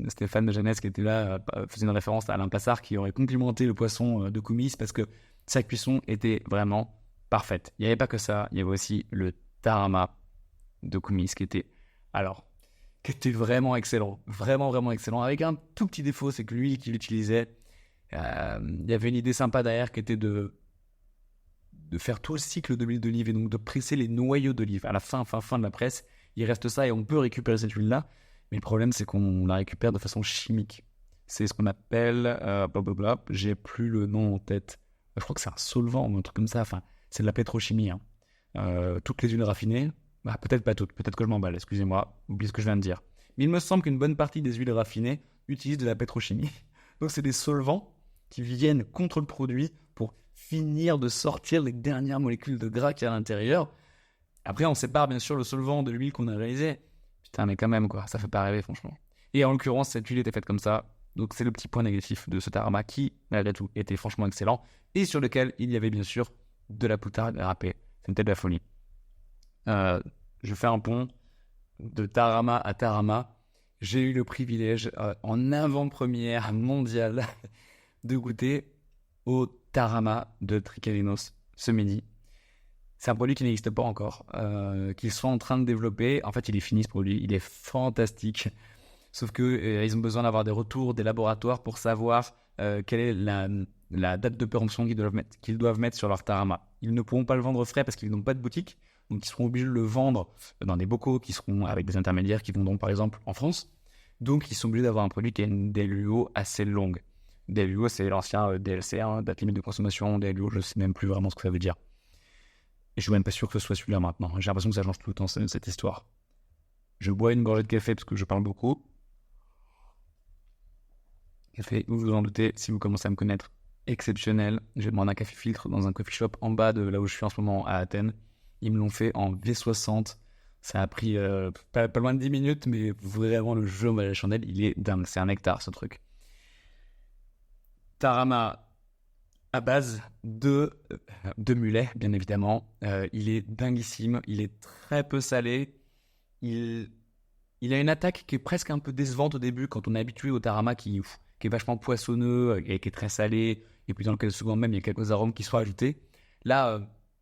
Stéphane de Jeunesse qui était là faisait une référence à Alain Passard qui aurait complimenté le poisson de Koumis parce que sa cuisson était vraiment parfaite. Il n'y avait pas que ça, il y avait aussi le tarama de Koumis qui était vraiment excellent, vraiment vraiment excellent, avec un tout petit défaut, c'est que l'huile qu'il utilisait, il y avait une idée sympa derrière qui était de faire tout le cycle de l'huile d'olive et donc de presser les noyaux d'olive. À la fin de la presse, il reste ça et on peut récupérer cette huile-là. Mais le problème, c'est qu'on la récupère de façon chimique. C'est ce qu'on appelle, blablabla, j'ai plus le nom en tête. Je crois que c'est un solvant ou un truc comme ça. Enfin, c'est de la pétrochimie. Hein. Toutes les huiles raffinées, peut-être pas toutes, peut-être que je m'emballe, excusez-moi, oubliez ce que je viens de dire. Mais il me semble qu'une bonne partie des huiles raffinées utilisent de la pétrochimie. Donc c'est des solvants qui viennent contre le produit pour finir de sortir les dernières molécules de gras qu'il y a à l'intérieur. Après, on sépare bien sûr le solvant de l'huile qu'on a réalisée. Putain, mais quand même, quoi, ça fait pas rêver, franchement. Et en l'occurrence, cette huile était faite comme ça. Donc, c'est le petit point négatif de ce tarama qui, malgré tout, était franchement excellent. Et sur lequel il y avait bien sûr de la poutarde râpée. C'était de la folie. Je fais un pont de tarama à tarama. J'ai eu le privilège, en avant-première mondiale, de goûter au tarama de Tricalinos ce midi. C'est un produit qui n'existe pas encore, qu'ils sont en train de développer. En fait, il est fini ce produit, il est fantastique. Sauf que ils ont besoin d'avoir des retours des laboratoires pour savoir quelle est la date de péremption qu'ils doivent mettre sur leur tarama. Ils ne pourront pas le vendre frais parce qu'ils n'ont pas de boutique, donc ils seront obligés de le vendre dans des bocaux qui seront avec des intermédiaires qui vendront par exemple en France. Donc ils sont obligés d'avoir un produit qui a une DLUO assez longue. DLUO, c'est l'ancien DLC, hein, date limite de consommation. DLUO, je ne sais même plus vraiment ce que ça veut dire. Et je suis même pas sûr que ce soit celui-là maintenant. J'ai l'impression que ça change tout le temps, cette histoire. Je bois une gorgée de café parce que je parle beaucoup. Café, vous vous en doutez, si vous commencez à me connaître, exceptionnel. J'ai demandé un café filtre dans un coffee shop en bas de là où je suis en ce moment à Athènes. Ils me l'ont fait en V60. Ça a pris pas loin de 10 minutes, mais vraiment le jeu à la chandelle, il est dingue. C'est un nectar ce truc. Tarama à base de mulet, bien évidemment. Il est dinguissime, il est très peu salé. Il a une attaque qui est presque un peu décevante au début quand on est habitué au tarama qui est vachement poissonneux et qui est très salé, et puis dans lequel souvent même il y a quelques arômes qui sont ajoutés. Là,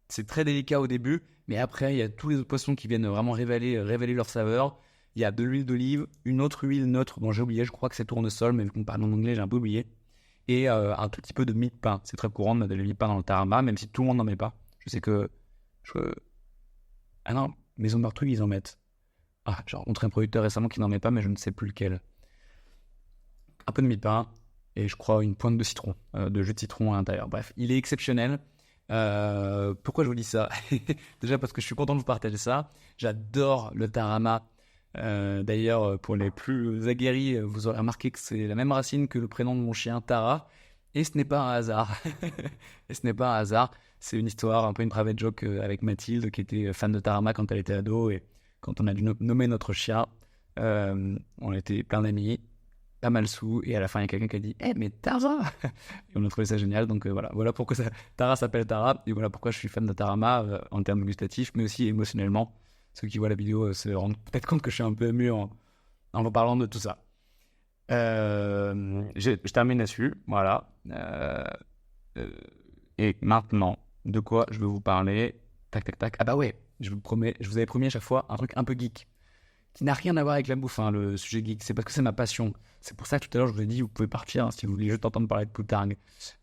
c'est très délicat au début, mais après il y a tous les autres poissons qui viennent vraiment révéler leur saveur. Il y a de l'huile d'olive, une autre huile neutre dont j'ai oublié, je crois que c'est tournesol, mais vu qu'on parle en anglais, j'ai un peu oublié. Et un tout petit peu de mie de pain. C'est très courant de mettre de la mie de pain dans le tarama, même si tout le monde n'en met pas. Je sais que... Ah non, Maison de Martruc, ils en mettent. Ah, j'ai rencontré un producteur récemment qui n'en met pas, mais je ne sais plus lequel. Un peu de mie de pain, et je crois une pointe de citron, de jus de citron à l'intérieur. Bref, il est exceptionnel. Pourquoi je vous dis ça? Déjà parce que je suis content de vous partager ça. J'adore le tarama. D'ailleurs, pour les plus aguerris, vous aurez remarqué que c'est la même racine que le prénom de mon chien Tara, et ce n'est pas un hasard. Et ce n'est pas un hasard. C'est une histoire, un peu une private joke avec Mathilde, qui était fan de Tarama quand elle était ado, et quand on a dû nommer notre chien, on était plein d'amis, pas mal sous, et à la fin il y a quelqu'un qui a dit mais Tara. Et on a trouvé ça génial. Donc voilà pourquoi Tara s'appelle Tara, et voilà pourquoi je suis fan de Tarama en termes gustatifs, mais aussi émotionnellement. Ceux qui voient la vidéo se rendent peut-être compte que je suis un peu ému en vous parlant de tout ça. Je termine là-dessus, voilà. Et maintenant, de quoi je vais vous parler? Tac, tac, tac. Ah bah ouais, je vous avais promis à chaque fois un truc un peu geek, qui n'a rien à voir avec la bouffe, hein, le sujet geek. C'est parce que c'est ma passion. C'est pour ça que tout à l'heure, je vous ai dit, vous pouvez partir hein, si vous voulez juste entendre parler de poutargue.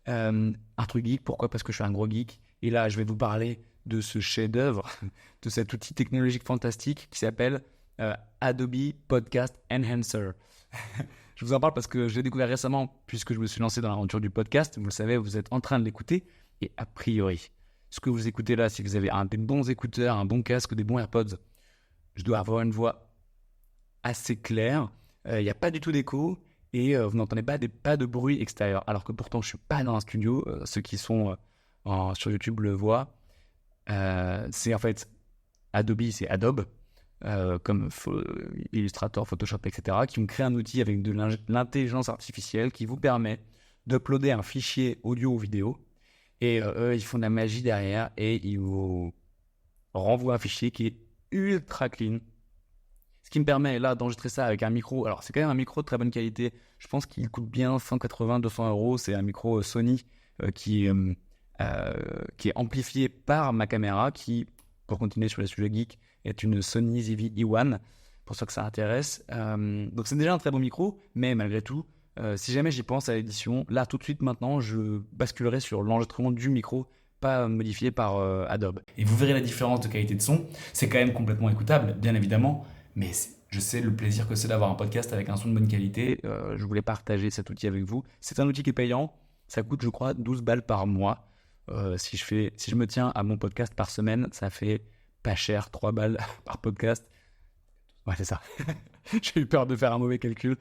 Un truc geek, pourquoi? Parce que je suis un gros geek. Et là, je vais vous parler de ce chef-d'œuvre, de cet outil technologique fantastique qui s'appelle Adobe Podcast Enhancer. Je vous en parle parce que je l'ai découvert récemment puisque je me suis lancé dans l'aventure du podcast. Vous le savez, vous êtes en train de l'écouter et a priori, ce que vous écoutez là, si vous avez des bons écouteurs, un bon casque, des bons AirPods, je dois avoir une voix assez claire. Il n'y a pas du tout d'écho et vous n'entendez pas de bruit extérieur. Alors que pourtant, je ne suis pas dans un studio. Ceux qui sont sur YouTube le voient. C'est en fait Adobe, c'est Adobe. Comme Illustrator, Photoshop, etc., qui ont créé un outil avec de l'intelligence artificielle qui vous permet d'uploader un fichier audio ou vidéo et eux, ils font de la magie derrière et ils vous renvoient un fichier qui est ultra clean. Ce qui me permet là d'enregistrer ça avec un micro. Alors, c'est quand même un micro de très bonne qualité. Je pense qu'il coûte bien 180-200 euros. C'est un micro Sony qui est amplifié par ma caméra qui, pour continuer sur les sujets geeks, est une Sony ZV-E1, pour ceux que ça intéresse. Donc c'est déjà un très bon micro, mais malgré tout, si jamais j'y pense à l'édition, là tout de suite maintenant, je basculerai sur l'enregistrement du micro, pas modifié par Adobe. Et vous verrez la différence de qualité de son. C'est quand même complètement écoutable, bien évidemment, mais je sais le plaisir que c'est d'avoir un podcast avec un son de bonne qualité. Je voulais partager cet outil avec vous. C'est un outil qui est payant. Ça coûte, je crois, 12 balles par mois. Si je me tiens à mon podcast par semaine, ça fait pas cher, 3 balles par podcast. Ouais, c'est ça. J'ai eu peur de faire un mauvais calcul.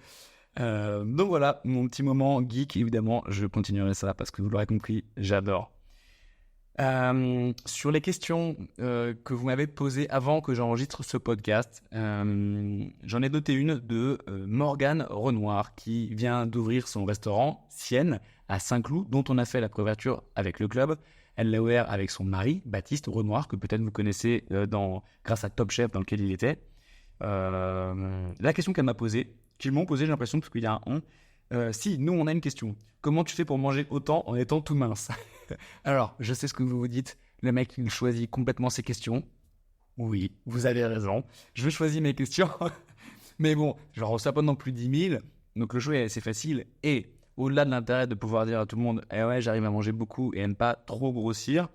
Donc voilà, mon petit moment geek, évidemment, je continuerai ça parce que vous l'aurez compris, j'adore. Sur les questions que vous m'avez posées avant que j'enregistre ce podcast, j'en ai noté une de Morgane Renoir qui vient d'ouvrir son restaurant Sienne à Saint-Cloud, dont on a fait la couverture avec le club. Elle l'a ouvert avec son mari, Baptiste Renoir, que peut-être vous connaissez grâce à Top Chef dans lequel il était. La question qu'elle m'a posée, qu'ils m'ont posée, j'ai l'impression, parce qu'il y a un « si, nous, on a une question. Comment tu fais pour manger autant en étant tout mince ?» Alors, je sais ce que vous vous dites. Le mec, il choisit complètement ses questions. Oui, vous avez raison. Je choisis mes questions. Mais bon, j'en reçois pas non plus 10 000. Donc le choix est assez facile. Et au-delà de l'intérêt de pouvoir dire à tout le monde « Eh ouais, j'arrive à manger beaucoup et à ne pas trop grossir »,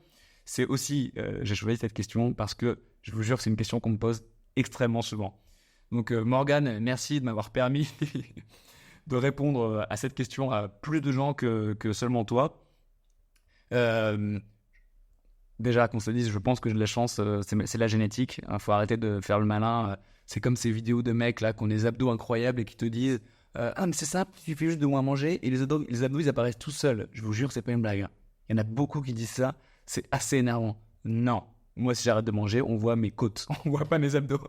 c'est aussi, j'ai choisi cette question parce que, je vous jure, c'est une question qu'on me pose extrêmement souvent. Donc Morgane, merci de m'avoir permis de répondre à cette question à plus de gens que seulement toi. Déjà, qu'on se dise, je pense que j'ai de la chance, c'est la génétique. Il faut arrêter de faire le malin. C'est comme ces vidéos de mecs là qui ont des abdos incroyables et qui te disent ah, mais c'est simple, il suffit juste de moins manger et les abdos ils apparaissent tout seuls. Je vous jure, c'est pas une blague. Il y en a beaucoup qui disent ça. C'est assez énervant. Non. Moi, si j'arrête de manger, on voit mes côtes, on voit pas mes abdos.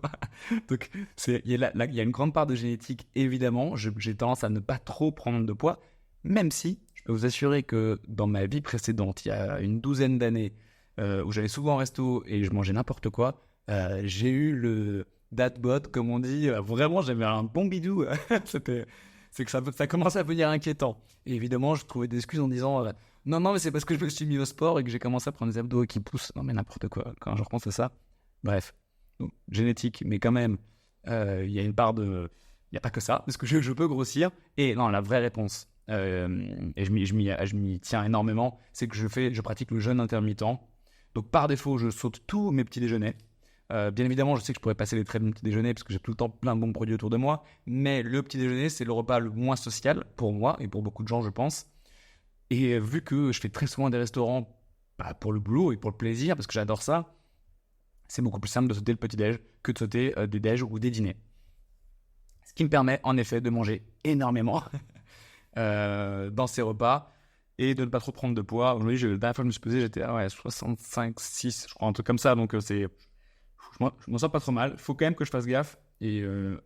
Donc, il y a une grande part de génétique, évidemment. J'ai tendance à ne pas trop prendre de poids, même si je peux vous assurer que dans ma vie précédente, il y a une douzaine d'années, où j'allais souvent au resto et je mangeais n'importe quoi, j'ai eu le datbot, comme on dit. Vraiment, j'avais un bon bidou. C'est que ça commençait à devenir inquiétant. Et évidemment, je trouvais des excuses en disant non, mais c'est parce que je me suis mis au sport et que j'ai commencé à prendre des abdos qui poussent. Non, mais n'importe quoi, quand je repense à ça. Bref, donc, génétique, mais quand même, il y a une part de... Il n'y a pas que ça, parce que je peux grossir. Et non, la vraie réponse, et je m'y tiens énormément, c'est que je pratique le jeûne intermittent. Donc par défaut, je saute tous mes petits déjeuners. Bien évidemment, je sais que je pourrais passer les très bons petits déjeuners parce que j'ai tout le temps plein de bons produits autour de moi. Mais le petit déjeuner, c'est le repas le moins social pour moi et pour beaucoup de gens, je pense. Et vu que je fais très souvent des restaurants pour le boulot et pour le plaisir, parce que j'adore ça, c'est beaucoup plus simple de sauter le petit-déj que de sauter des déj ou des dîners. Ce qui me permet en effet de manger énormément dans ces repas et de ne pas trop prendre de poids. Aujourd'hui, la dernière fois que je me suis pesé, j'étais à 65, 6, je crois, un truc comme ça. Donc je m'en sens pas trop mal. Il faut quand même que je fasse gaffe. Et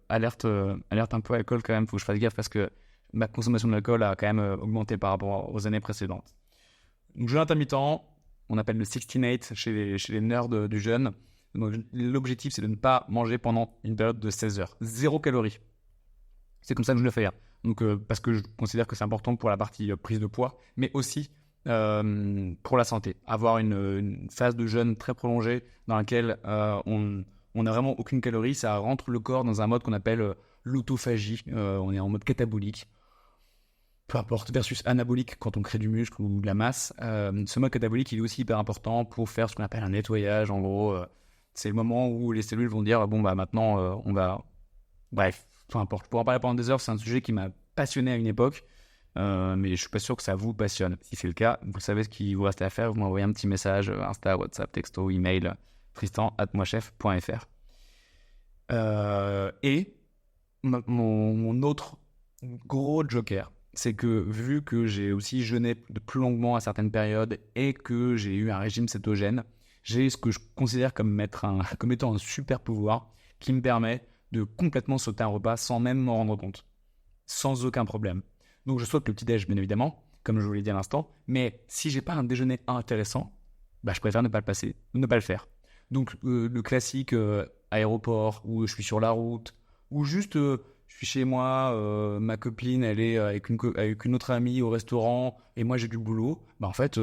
alerte un peu à l'alcool quand même. Il faut que je fasse gaffe parce que ma consommation d'alcool a quand même augmenté par rapport aux années précédentes. Donc jeûne intermittent, on appelle le 16-8 chez les nerds du jeûne. Donc l'objectif, c'est de ne pas manger pendant une période de 16 heures. 0 calories. C'est comme ça que je le fais. Donc, parce que je considère que c'est important pour la partie prise de poids, mais aussi pour la santé. Avoir une phase de jeûne très prolongée dans laquelle on n'a vraiment aucune calorie, ça rentre le corps dans un mode qu'on appelle l'autophagie. On est en mode catabolique, peu importe, versus anabolique quand on crée du muscle ou de la masse. Ce mode catabolique, il est aussi hyper important pour faire ce qu'on appelle un nettoyage, en gros, C'est le moment où les cellules vont dire bon bah maintenant on va, bref, peu importe. Je pourrais en parler pendant des heures. C'est un sujet qui m'a passionné à une époque, mais je suis pas sûr que ça vous passionne. Si c'est le cas, vous savez ce qu'il vous reste à faire. Vous m'envoyez un petit message Insta, WhatsApp, texto, email, tristan@moichef.fr. Et mon autre gros joker, c'est que vu que j'ai aussi jeûné de plus longuement à certaines périodes et que j'ai eu un régime cétogène, j'ai ce que je considère comme étant un super pouvoir qui me permet de complètement sauter un repas sans même m'en rendre compte, sans aucun problème. Donc je saute le petit-déj bien évidemment, comme je vous l'ai dit à l'instant, mais si j'ai pas un déjeuner intéressant, bah, je préfère ne pas le faire. Donc le classique aéroport où je suis sur la route, ou juste je suis chez moi, ma copine elle est avec une autre amie au restaurant et moi j'ai du boulot, bah en fait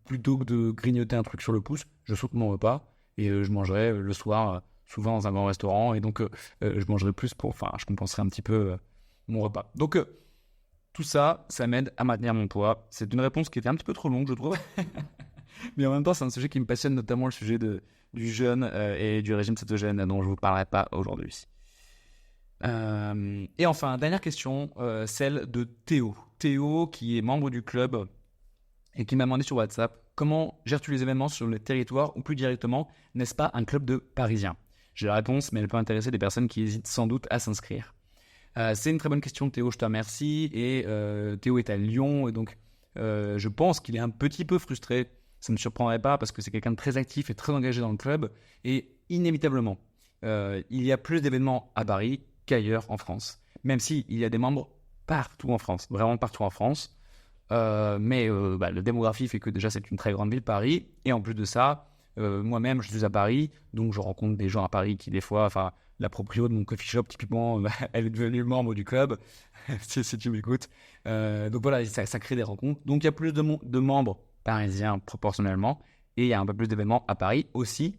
plutôt que de grignoter un truc sur le pouce, je saute mon repas et je mangerai le soir souvent dans un grand restaurant et donc je mangerai plus je compenserai un petit peu mon repas. Donc tout ça, ça m'aide à maintenir mon poids. C'est une réponse qui était un petit peu trop longue, je trouve. Mais en même temps, c'est un sujet qui me passionne, notamment le sujet du jeûne et du régime cétogène dont je ne vous parlerai pas aujourd'hui. Et enfin, dernière question, celle de Théo. Théo, qui est membre du club et qui m'a demandé sur WhatsApp comment gères-tu les événements sur le territoire ou plus directement, n'est-ce pas un club de Parisiens? J'ai la réponse, mais elle peut intéresser des personnes qui hésitent sans doute à s'inscrire. C'est une très bonne question, Théo, je te remercie. Et Théo est à Lyon, et donc je pense qu'il est un petit peu frustré. Ça ne me surprendrait pas parce que c'est quelqu'un de très actif et très engagé dans le club. Et inévitablement, il y a plus d'événements à Paris qu'ailleurs en France. Même s'il y a des membres partout en France, vraiment partout en France. Mais le démographie fait que déjà c'est une très grande ville, Paris. Et en plus de ça, moi-même je suis à Paris, donc je rencontre des gens à Paris qui des fois, la proprio de mon coffee shop typiquement, elle est devenue membre du club, si tu m'écoutes. Donc voilà, ça crée des rencontres. Donc il y a plus de membres parisiens proportionnellement, et il y a un peu plus d'événements à Paris aussi,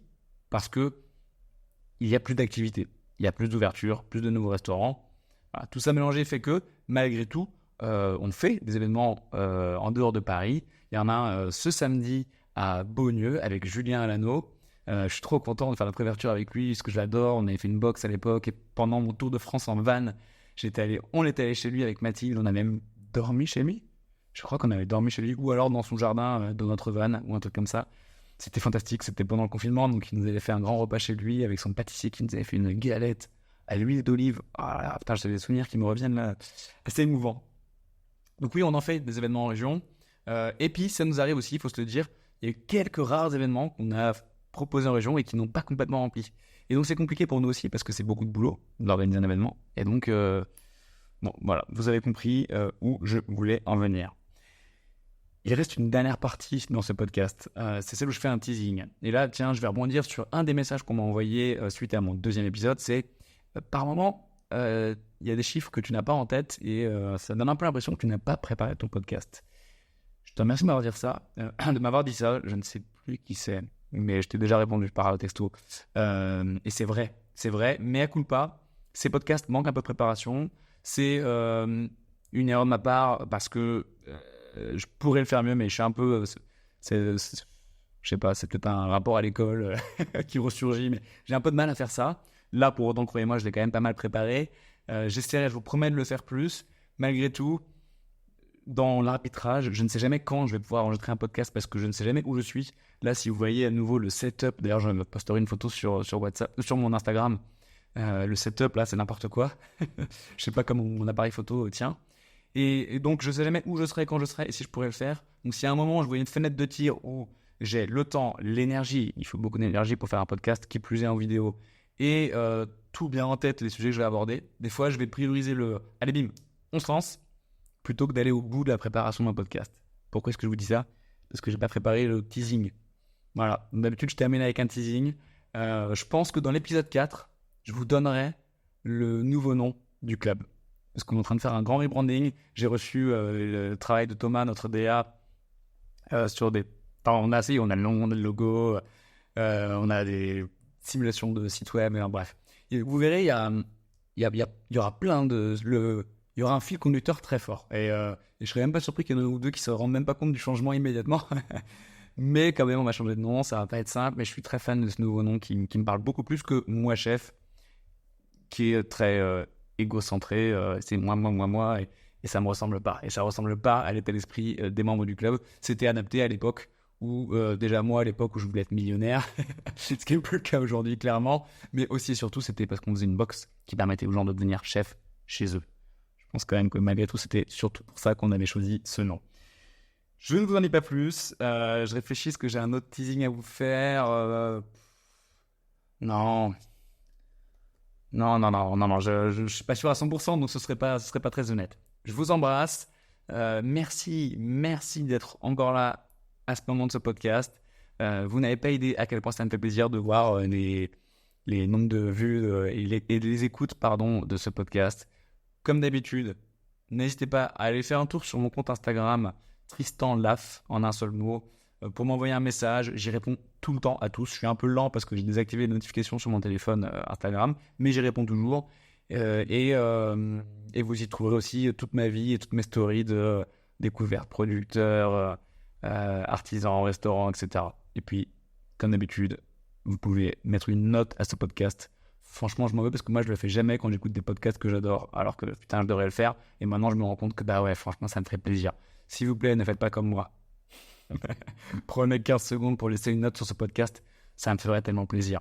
parce que il y a plus d'activités, il y a plus d'ouverture, plus de nouveaux restaurants. Voilà, tout ça mélangé fait que, malgré tout, on fait des événements en dehors de Paris. Il y en a un ce samedi à Beaulieu avec Julien Alano. Je suis trop content de faire la préouverture avec lui parce que je l'adore. On avait fait une boxe à l'époque et pendant mon tour de France en van, on était allé chez lui avec Mathilde. On a même dormi chez lui. Je crois qu'on avait dormi chez lui ou alors dans son jardin, dans notre van ou un truc comme ça. C'était fantastique. C'était pendant le confinement, donc il nous avait fait un grand repas chez lui avec son pâtissier qui nous avait fait une galette à l'huile d'olive. Ah, putain, j'ai des souvenirs qui me reviennent là. C'est émouvant. Donc oui, on en fait des événements en région. Et puis, ça nous arrive aussi, il faut se le dire, il y a quelques rares événements qu'on a proposés en région et qui n'ont pas complètement rempli. Et donc, c'est compliqué pour nous aussi parce que c'est beaucoup de boulot d'organiser un événement. Et donc, bon, voilà, vous avez compris où je voulais en venir. Il reste une dernière partie dans ce podcast. C'est celle où je fais un teasing. Et là, tiens, je vais rebondir sur un des messages qu'on m'a envoyé suite à mon deuxième épisode. C'est, par moment, il y a des chiffres que tu n'as pas en tête et ça donne un peu l'impression que tu n'as pas préparé ton podcast. Je te remercie de m'avoir dit ça. Je ne sais plus qui c'est, mais je t'ai déjà répondu par texto. Et c'est vrai. Mea culpa, ces podcasts manquent un peu de préparation. C'est une erreur de ma part parce que je pourrais le faire mieux, mais je suis un peu... je sais pas, c'est peut-être un rapport à l'école qui ressurgit, mais j'ai un peu de mal à faire ça. Là, pour autant, croyez-moi, je l'ai quand même pas mal préparé. J'essaierai, je vous promets de le faire plus. Malgré tout, dans l'arbitrage, je ne sais jamais quand je vais pouvoir enregistrer un podcast parce que je ne sais jamais où je suis. Là, si vous voyez à nouveau le setup, d'ailleurs, je posterai une photo sur WhatsApp, sur mon Instagram. Le setup, là, c'est n'importe quoi. Je sais pas comment mon appareil photo tient. Et donc, je ne sais jamais où je serai, quand je serai et si je pourrais le faire. Donc, si à un moment, je voyais une fenêtre de tir où j'ai le temps, l'énergie, il faut beaucoup d'énergie pour faire un podcast, qui plus est en vidéo, et tout bien en tête, les sujets que je vais aborder, des fois, je vais prioriser allez, bim, on se lance, plutôt que d'aller au bout de la préparation d'un podcast. Pourquoi est-ce que je vous dis ça? Parce que je n'ai pas préparé le teasing. Voilà, d'habitude, je termine avec un teasing. Je pense que dans l'épisode 4, je vous donnerai le nouveau nom du club. Parce qu'on est en train de faire un grand rebranding. J'ai reçu le travail de Thomas, notre DA, sur des... on a le nom, on a le logo, on a des simulations de sites web, bref. Et vous verrez, il y aura plein de... Il y aura un fil conducteur très fort. Et je serais même pas surpris qu'il y en ait un ou deux qui se rendent même pas compte du changement immédiatement. Mais quand même, on va changer de nom, ça va pas être simple, mais je suis très fan de ce nouveau nom qui me parle beaucoup plus que Moi Chef, qui est très égocentré, c'est moi, et ça me ressemble pas. Et ça ressemble pas à l'état d'esprit des membres du club. C'était adapté à l'époque où, déjà moi, à l'époque où je voulais être millionnaire, ce qui n'est plus le cas aujourd'hui, clairement, mais aussi et surtout, c'était parce qu'on faisait une box qui permettait aux gens de devenir chef chez eux. Je pense quand même que malgré tout, c'était surtout pour ça qu'on avait choisi ce nom. Je ne vous en dis pas plus. Je réfléchis, est-ce que j'ai un autre teasing à vous faire Non. Non, je suis pas sûr à 100%, donc ce serait pas très honnête. Je vous embrasse. Merci d'être encore là à ce moment de ce podcast. Vous n'avez pas idée à quel point ça me fait plaisir de voir les nombres de vues et les écoutes de ce podcast. Comme d'habitude, n'hésitez pas à aller faire un tour sur mon compte Instagram, Tristan Laf, en un seul mot, pour m'envoyer un message. J'y réponds tout le temps à tous. Je suis un peu lent parce que j'ai désactivé les notifications sur mon téléphone Instagram, mais j'y réponds toujours. Et vous y trouverez aussi toute ma vie et toutes mes stories de découvertes, producteurs, artisans, restaurants, etc. Et puis, comme d'habitude, vous pouvez mettre une note à ce podcast. Franchement, je m'en veux parce que moi, je le fais jamais quand j'écoute des podcasts que j'adore, alors que putain, je devrais le faire. Et maintenant, je me rends compte que bah ouais, franchement, ça me ferait plaisir. S'il vous plaît, ne faites pas comme moi. Prenez 15 secondes pour laisser une note sur ce podcast, ça me ferait tellement plaisir.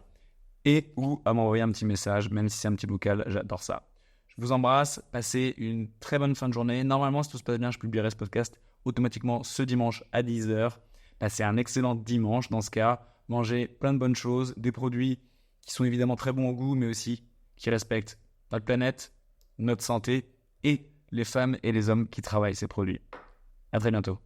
Et ou à m'envoyer un petit message, même si c'est un petit vocal, j'adore ça. Je vous embrasse, passez une très bonne fin de journée. Normalement, si tout se passe bien, je publierai ce podcast automatiquement ce dimanche à 10h. Passez un excellent dimanche dans ce cas. Mangez plein de bonnes choses, des produits qui sont évidemment très bons au goût, mais aussi qui respectent notre planète, notre santé et les femmes et les hommes qui travaillent ces produits. À très bientôt.